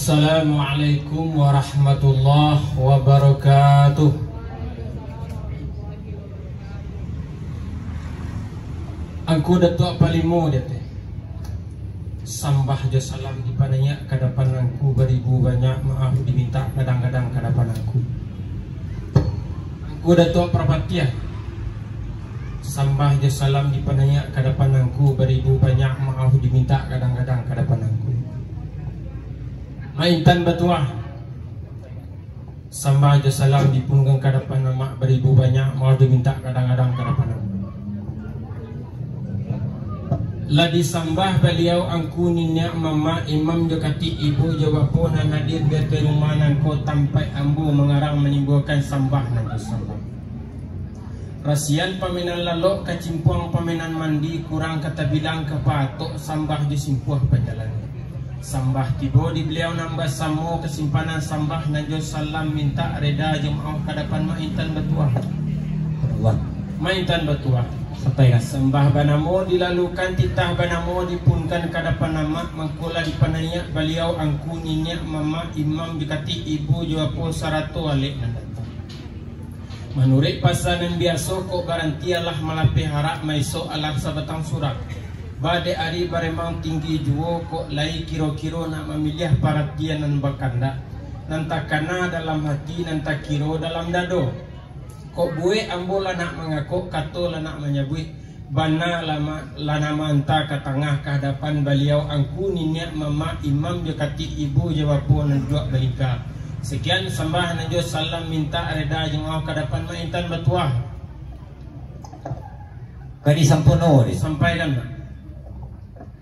Assalamualaikum warahmatullahi wabarakatuh. Angku datuk palimo dia teh. Sambah jo salam di pananya kadapan angku beribu banyak maaf diminta kadang-kadang kadapan angku. Angku datuk Prapatia. Sambah jo salam di pananya kadapan angku beribu banyak maaf diminta kadang-kadang kadapan angku. Maintan Batuah. Sambah jo salam di punggung kadapan nama beribu banyak maaf diminta kadang-kadang kadapan angku. La disambah beliau angku ninya mama imam jokati ibu jawapo nan hadir dari rumah nangko tampai ambu mengarang menimbulkan sambah nan sambah. Rasian pamenan lalok kacimpuang pamenan mandi kurang kata bilang kepatok sambah disimpuah penjalan. Sambah tibo di beliau nambah samo kesimpanan sambah nanjo salam minta reda jemaah kadapan maintan Batuah. Maintan Batuah. Sampai sembah banamo dilalukan titah banamo dipunkan kadapan nama mangkula dipananya beliau angku ninya mama imam dikati ibu jawapo sarato alik nandata. Menurut pasanan biasa kok garantialah malape harap maiso alah sabatang surat. Bade ari baremang tinggi juo kok lai kiro-kiro nak memilih paratian nan bakanda. Nantakana dalam hati nantakiro dalam dado. Kok bue ambola nak mengakuk kato la nak menyebut bana lana manta ke tengah kehadapan beliau angku ninya mama imam dekati ibu jawapo nan dua balika. Sekian sembah najo salam minta reda jemaah kehadapan maintan Batuah. Kadi sampono disampaikan nak.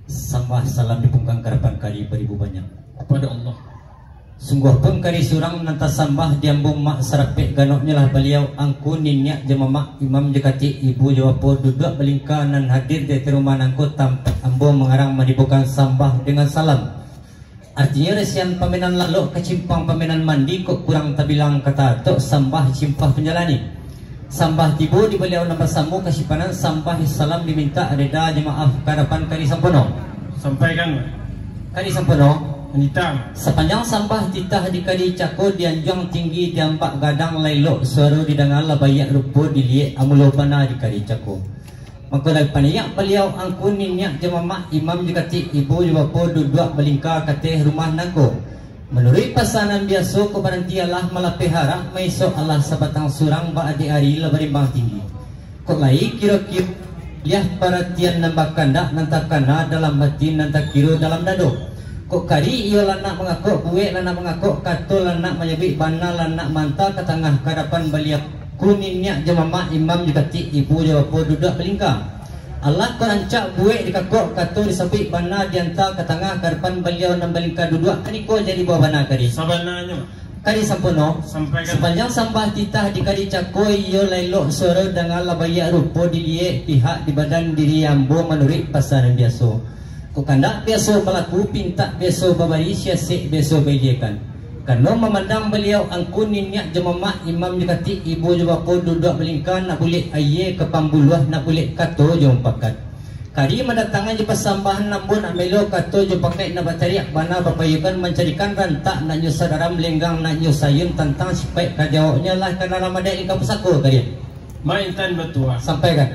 Sambah salam dipungkang kehadapan kali beribu banyak kepada Allah. Sungguh pun kari surang nanta sambah diambung mak serapik ganoknya lah beliau angku ninya jemaah imam dekati ibu jawapo duduk belingka nan hadir di rumah nangku tampak ambo mengarang menimbulkan sambah dengan salam. Artinya resian pamenan lalu kecimpang pamenan mandi kok kurang tabilang kata tok sambah cimpah penjalani. Sambah tibo di beliau nambah samu kesimpanan sambah salam diminta reda jemaah kadapan kari sampono. Sampaikan kari sampono. Hitam. Sepanjang sambah titah di kali cako dianjong tinggi diampak gadang lailok suara didengar labayak rupo dilihat amulo pana di kali cako. Maka dari paniak beliau angku ninya jemaah imam dikati ibu jawapo duduk belingka kateh rumah nangko. Menurut pasanan biasa keberhentialah malape harap maisok Allah sabatang surang ba adik hari labarimbang tinggi. Kok lai kira-kira liah perhatian nambah kandak nantakana dalam hati nantakiro dalam dado. Kok kari ia lanak mengakuk kue lanak mengakuk kato lanak menyebut bana lanak manta ke tengah kadapan beliau kuningnya jemaah imam dikati ibu jawapo duduk belingka. Allah kerancak kue dikakuk kato disebut bana diantar ke tengah kadapan beliau nan belingka duduk kaniko jadi buah bana kari. Sabananya kari sampono sepanjang sambah titah di kari cakoi ia lailok suara dengan labayak rupo dilihat pihak di badan diri ambo menurut pasaran biasa. Kok kandak biasa melaku pinta biasa babari siasik biasa bagiakan. Karena memandang beliau angku ninya jemaah imam dikati ibu jawapo duduk belingkan nak boleh aye ke pambuluh nak boleh kato jom pakat. Kari mendatangan jepas sambahan nambun nak melo kato jom pakai nak batariak bana berpayukan mencarikan rantak nak nyusah daram lenggang nak nyusayun tentang sipai kajawabnya lah karena ramadhan ikan pesako kali. Maintan Batuah. Sampaikan.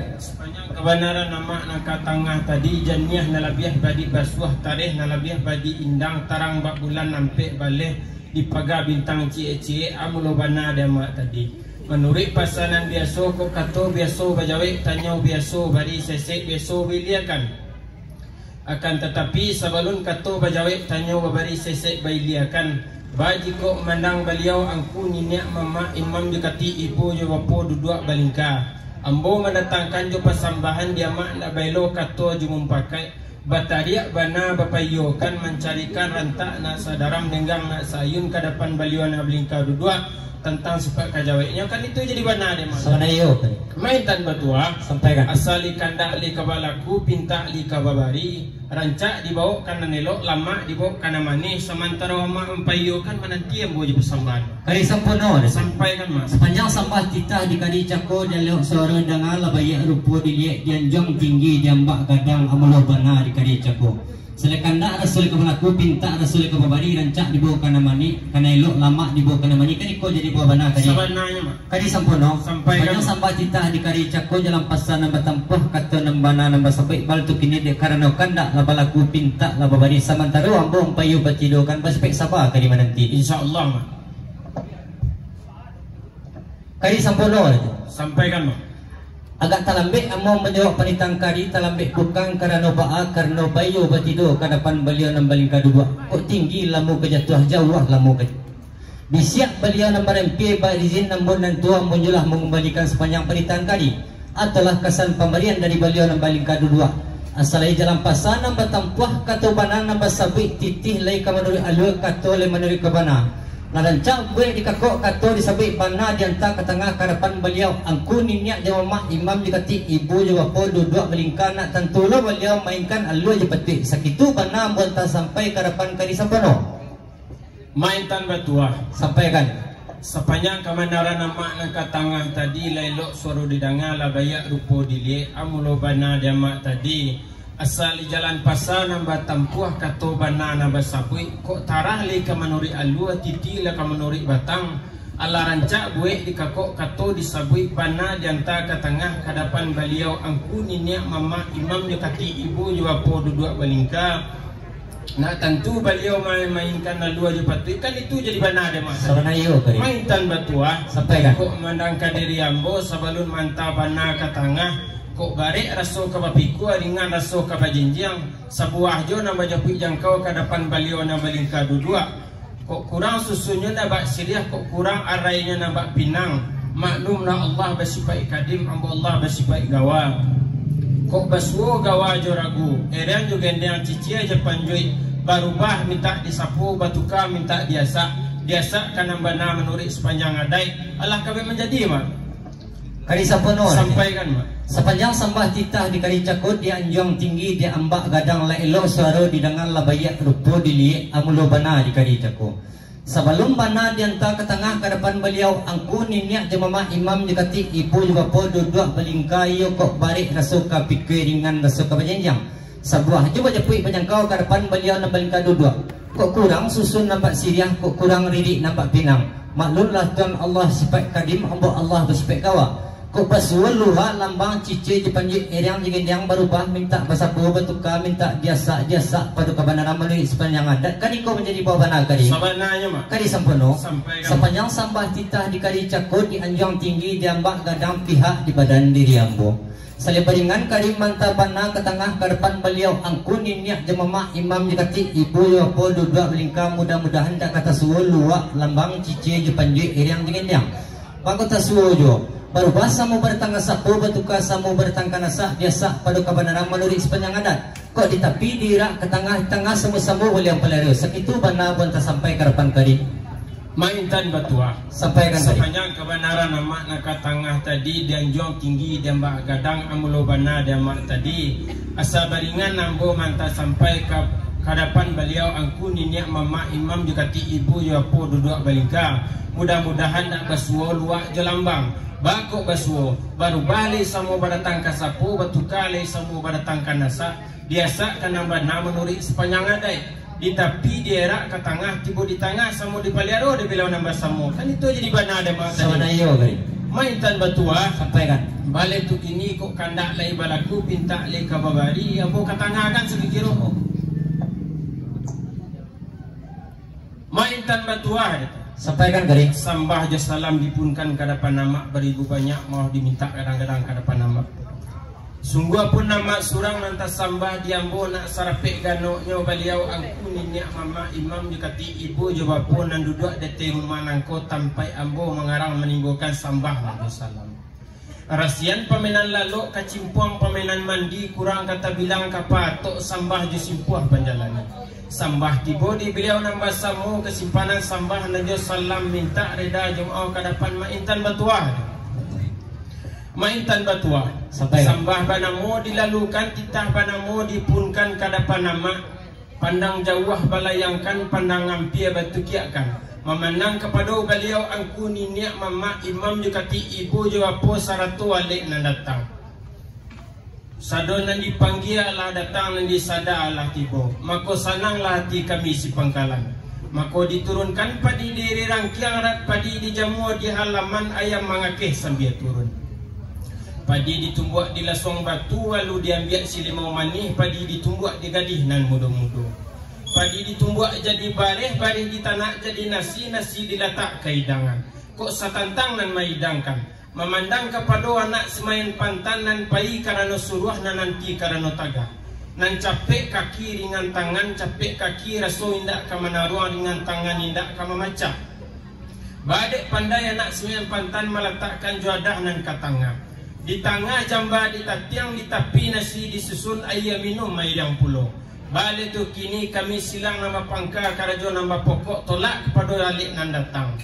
Kebenaran nama nak tengah tadi janiah nalabiah badi basuah tarikh nalabiah badi indang tarang bak bulan nampe baleh dipaga bintang cie-cie amulo bana dama tadi. Menurut pasanan biasa kok kato biasa bajawe tanyau biasa bari sesek biasa biliakan. Akan tetapi sebelum kato bajawe tanyau bari sesek biliakan baji kok mandang beliau angku ninya mama imam dekati ibu jawapo duduk balingka. Ambo mendatangkan jo pasambahan dia mak nak bailo kato jumum pakai bataria bana bapayokan mencarikan rantak nak sadaram denggang nak sayun kadapan baliwan ablingka dudua tentang sifat kajawainya kan itu jadi bana dia mak. Sonayo Maintan Batuah sampaikan asali kandak li kabalaku pinta li kababari rancak dibawa kana nelok lama dibawa kana manis sementara mak empayokan menanti ambo je pasambahan. Kari sampono Sampaikan mas. sepanjang sambah titah di kali cako dan lewat suara dengar labayak rupo dilihat dianjong tinggi jambak gadang amulo bana di kali cako. Silakan dak rasul ke melaku pinta rasul ke babari rancak dibawa kana mani kana elok lama dibawa kana mani kan iko jadi bawa bana tadi. Sebenarnya mak. Kadi sampono Sampai kan sampai titah di kari cako jalan pasan nambah tempuh kata nambana nambah sampai bal tu kini de karena kandak laba laku pinta laba bari samantara ambo payu batidokan baspek sabar kadi mananti insyaallah mak. Kadi sampono Sampaikan mak. agak talambik amo menjawab panitang kari talambik bukan karena baa karena bayu batido kadapan beliau nambaling kadua kok tinggi lamu kejatuh jauh lamu ke bisiak beliau nambar MP izin nambon dan tua munjulah mengembalikan sepanjang panitang kari adalah kesan pemberian dari beliau nambaling kadua asalai jalan pasan nambah tampuah katobana nambah sabik titih lai kamanuri alur kato lai manuri kabana Narancang gue dikakok kato disabik bana diantara ke tengah karapan beliau angku ninya jawamah imam dikati ibu juga po duduk melingkar nak tentulah beliau mainkan alur je petik sakitu bana buat sampai karapan kari sampano Maintan batua sampaikan sepanjang kemandaran nama nak tengah tadi lailok suara didengar la bayak rupo dilie amulo bana diamak tadi asal di jalan pasar nambah tampuah kato bana nambah sabui kok tarah le ke menuri alua titi le ke menuri batang ala rancak buek di kakok kato disabui bana diantara ke tengah hadapan beliau angku ninya mama imam dekati ibu juga po duduk balingka nak tentu beliau mainkan alua je patut kan itu jadi bana dia mas maintan batua sampaikan kok mandang kadiri ambo sabalun mantap bana ke tengah kok barek raso ka bapiku ringan raso ka bajinjang sebuah jo nama japik jangkau ke depan beliau nama lingkar dua kok kurang susunya nabak siriah kok kurang arainya nabak pinang maklumlah Allah bersifat kadim ambo Allah bersifat gawa kok baswo gawa jo ragu edan juga yang cici aja panjui barubah minta disapu batuka minta diasa kan bana menuri sepanjang adai Allah kabe menjadi mak kali sampano sampaikan mak sepanjang sambah titah di kali cakut di anjong tinggi di ambak gadang la elo suara didengar la bayak rupo dili amulo bana di kali cakut sebelum bana diantara ke tengah ke depan beliau angku ninya jemaah imam dikati ibu juga po duduk belingkayo kok barik rasuka pikir ringan rasuka berjenjang sebuah coba jepui penjangkau ke depan beliau nampak duduk kok kurang susun nampak siriah kok kurang ridik nampak pinang maklumlah Tuhan Allah sifat kadim ambo Allah bersifat kawa kok basual luha lambang cici jepanji eriang jigendang berubah minta basapu betuka minta jasa pada kebenaran melalui sepanjang adat kali kau menjadi bawa bana kali sabananya mak kali sampono sampaikan sepanjang sambah titah di kali cakut di anjong tinggi di ambak gadang pihak di badan diri ambo salibaringan kali mantap bana ke tengah ke depan beliau angku ninya jemaah imam dikati ibu yopo duduk melingkar mudah-mudahan tak kata suul luak lambang cici jepanji eriang jigendang bangkota suul jo baru bahasa mau bertangga sapu batuka samu bertangga nasa biasa pada kebenaran melalui sepanjang adat kok di tapi dirak ke tengah samu-samu beliau pelariu sekitu bana bonta sampai ke depan kari maintan batua sampaikan sepanjang kebenaran nama nak tengah tadi dan jong tinggi dan mbak gadang amulo bana dan mak tadi asa baringan nambo manta sampai ke hadapan beliau angku ninya mama imam dikati ibu yopo duduk balingka mudah-mudahan nak basuo luak jelambang bakok basuo baru balik samu badatang kasapu batukale samu badatang kanasa biasa kan nambah nama menuri sepanjang adai di tapi di era ke tengah tibu di tengah samu di paliaro di bilau nambah samu kan itu jadi bana ada masa sawanayo kali maintan batua sampaikan balik tu kini kok kandak lai balaku pinta lai kababari ambo ke tengah kan sedikiro maintan batua sampaikan kali sambah je salam dipunkan ke depan nama beribu banyak mau diminta kadang-kadang ke depan nama sungguh pun nama surang nanti sambah diambo nak sarapek ganoknya beliau angku ninya mama imam dikati ibu jawab pun nan duduk dete rumah nangko tampai ambo mengarang menimbulkan sambah nanti salam rasian pamenan lalu kacimpuang pamenan mandi kurang kata bilang kapatok sambah je simpuah panjalani sambah tibo di beliau nambah samu kesimpanan sambah najo salam minta reda jemaah ke depan maintan batua sambah banamo dilalukan titah banamo dipunkan ke depan nama pandang jauh balayangkan pandang ngampia batukiakan memandang kepada beliau angku ninya mama imam jukati ibu jawapo saratu alik nan datang Sado nan dipanggil lah datang nan disada lah tibo. Mako sananglah hati kami si Pangkalan. Mako diturunkan padi diri rangkiang rat padi dijamu di halaman ayam mangakeh sambil turun. Padi ditumbuak di lasong batu lalu diambil si limau manih. Padi ditumbuak di gadih nan mudo-mudo. Padi ditumbuak jadi bareh di tanah jadi nasi diletak ke hidangan. Kok satantang nan maidangkan. Memandang kepada anak semain pantan nan pai karena suruh nan nanti karena taga. Nan capek kaki ringan tangan, capek kaki raso indak kama naruang ringan tangan indak kama maca. Badek pandai anak semain pantan meletakkan juadah nan katanga. Di tengah jamba di tatiang di tapi nasi disusun ayam minum maidang pulo. Balik tu kini kami silang nama pangka karajo nama pokok tolak kepada alik nan datang.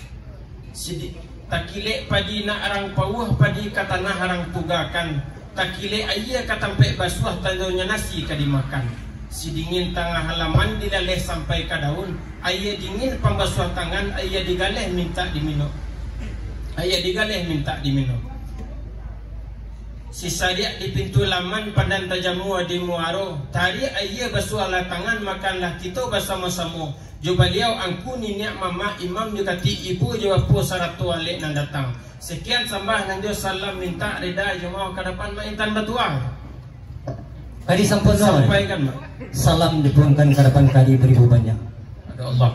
Takile padi nak arang pauh padi katanah arang tugakan. Takile ayah katampe basuh tandonya nasi kadimakan. Si dingin tengah halaman dilaleh sampai ke daun. Ayah dingin pembasuh tangan ayah digaleh minta diminum. Ayah digaleh minta diminum. Si sadiak di pintu laman pandan tajamu di muaro. Tari ayah basuh ala tangan makanlah kita bersama-sama. Jo beliau angku niak mama imam dikati ibu jo apo saratu alik nan datang. Sekian sambah nan jo salam minta reda jo mau ke depan maintan batuang. Kadi sampun sampaikan mak. Salam dipuangkan ke depan kadi beribu banyak. Ada Allah.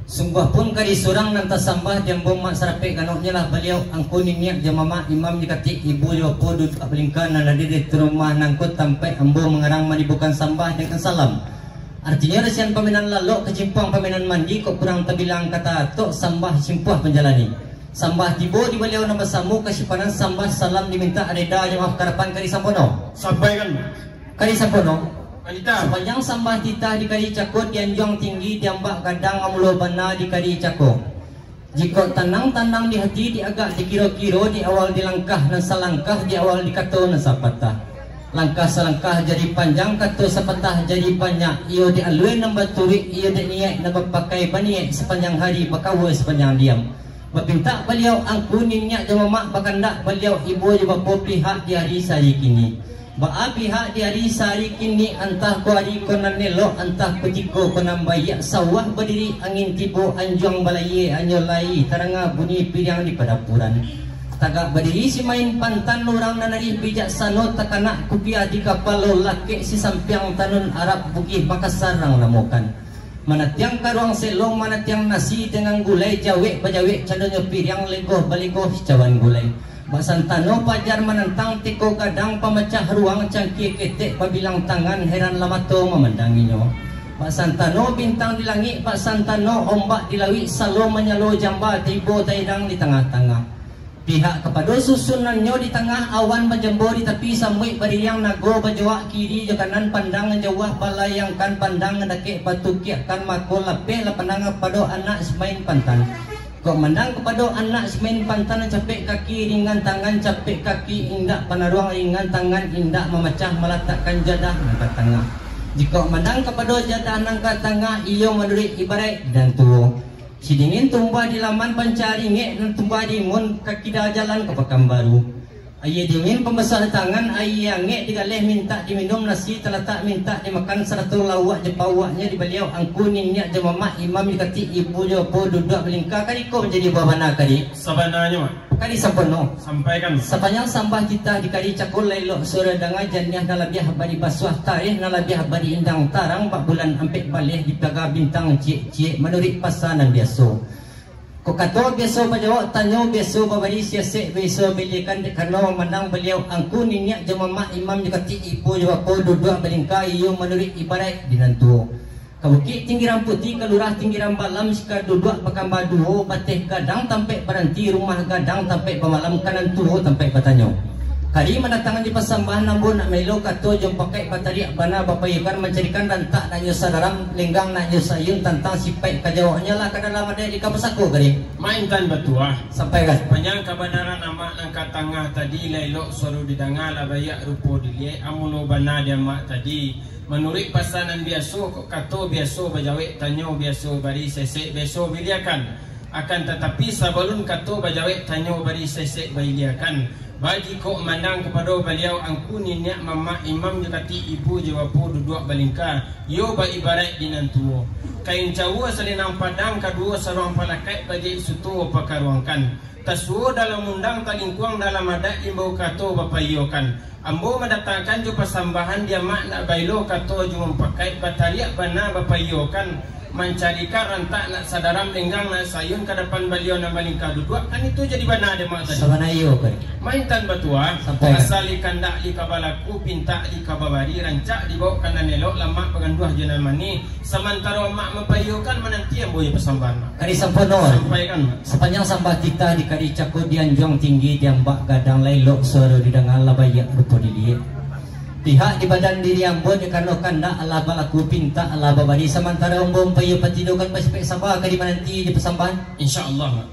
Sungguh pun kadi surang nan tasambah jambong mak sarapek kanoknya lah beliau angku niak jo mama imam dikati ibu jo apo duduk abelingkan nan ada di rumah nangkut sampai ambo mengarang manibukan sambah dengan salam. Artinya resian paminan lalu kecimpang paminan mandi kok kurang terbilang kata tok sambah simpuah penjalani. Sambah tibo di beliau nama samu kasipanan sambah salam diminta adeda yang maaf karapan kari sampono. Sampaikan kari sampono. Wanita. Sepanjang sambah titah di kari cakot dianjong tinggi diambak kadang amulo bana di kari cakot. Jika tanang-tanang di hati di agak di kiro-kiro di awal di langkah dan salangkah di awal di kato dan sapatah. Langkah selangkah jadi panjang kata sepatah jadi banyak. Ia di alui nambah turik, ia di niat nambah pakai baniak sepanjang hari bakawa sepanjang diam. Berpinta beliau angku niat jama mak bakandak beliau ibu jama po pihak di hari sehari kini. Ba pihak di hari sehari kini antah ko hari ko nanelo antah petiko ko nambayak sawah berdiri angin tibo anjuang balaye anyolai taranga bunyi piliang di padapuran. Tagak berdiri si main pantan lurang nanari bijaksana takanak kupia di kapal laki si sampiang tanun Arab bukih Makassarang namukan. Mana tiang karuang selong mana tiang nasi dengan gulai jawek bajawek cadonya piriang legoh baligoh cawan gulai. Basantano pajar menentang tiko gadang pemecah ruang cangkir ketek pabilang tangan heran lamato memandanginya. Basantano bintang di langit basantano ombak di lawi salo menyalo jamba tibo taidang di tengah-tengah. Pihak kepada susunannya di tengah awan menjembur di tepi samui beriang nago bajawak kiri je kanan pandang jawah balayangkan pandang ndake batu kiakan mako lapeh lapandang kepada anak semain pantan. Kok mandang kepada anak semain pantan capek kaki ringan tangan capek kaki indak panaruang ringan tangan indak memecah meletakkan jadah nangkat tengah. Jika mandang kepada jadah nangkat tengah ia menurut ibarat dan tuo. Si dingin tumbah di laman pancaringek dan tumbah di mun kaki dah jalan ke Pekanbaru. Ayah dingin pembesar tangan ayah ngek digaleh minta diminum nasi terletak minta dimakan seratus lawak jepawaknya di beliau angku niat jemamak imam dikati ibu jopo duduk belingkar kali kau menjadi babana kali. Sabananya mak. Kali sampono. Sampaikan. Sepanjang sambah kita di kali cakul lailok sore danga janiah nalabiah bari basuh tarikh nalabiah bari indang tarang 4 bulan ampek balih di pagar bintang cik menurut pasanan biasa. Kok kata biasa bajawak tanya biasa babari siasek biasa belikan kerana memandang beliau angku niat jemamak imam dikati ibu jawapo duduk belingkar iyo menurut ibarat dinantu. Kabukit tinggiran putih kelurah tinggiran balam sika duduk Pekanbaru duo bateh gadang tampai berhenti rumah gadang tampai pemalam kanan tuho tampai bertanya. Kali mendatangan di pasambahan nambun nak melo kato jom pakai batariak bana bapayakan mencarikan rantak nak nyusa daram lenggang nak nyusa yun tentang sipai kajawaknya lah ke dalam ada di kampus aku kali. Mainkan batuah. Sampai kan. Panjang kebenaran amak nangkat tengah tadi lailok suruh didangar lah bayak rupo dilihat amulo bana dia mak tadi. Menurut pasanan biasa kok kato biasa bajawek tanyo biasa bari sesek biasa biliakan. Akan tetapi sebelum kato bajawek tanyo bari sesek biliakan Bagi ko mandang kepada beliau angku ninya mama imam jekati ibu jawapu duduk balingka yo ba ibarat dinan tuo kain cawa salinang padang kadua sarong palakai bagi sutu pakaruangkan tasuo dalam undang talingkuang dalam adat imbau kato bapayokan ambo mendatangkan jo pasambahan dia makna bailo kato jo mempakai bataliak bana bapayokan mencarikan rantak nak sadaram lenggang nak sayun ke depan beliau nak balingka duduk kan itu jadi bana ada mak tadi Sabana iyo kan. maintan batua Sampai asal ikan dak di kabalaku pinta di kababari rancak dibawa kanan elok lama penganduah jenal mani sementara mak mempayukan menanti yang boleh pesambahan Kari sampono. sampaikan mak Sepanjang sambah kita di kari cako dianjong tinggi diambak gadang lailok suara di dangal labayak rupo dilihat. Pihak di badan diri ambon karena kanda ala balaku pinta ala babari sementara umbong payu patidokan pasipek sabah kadi menanti di pesambahan. insyaallah mak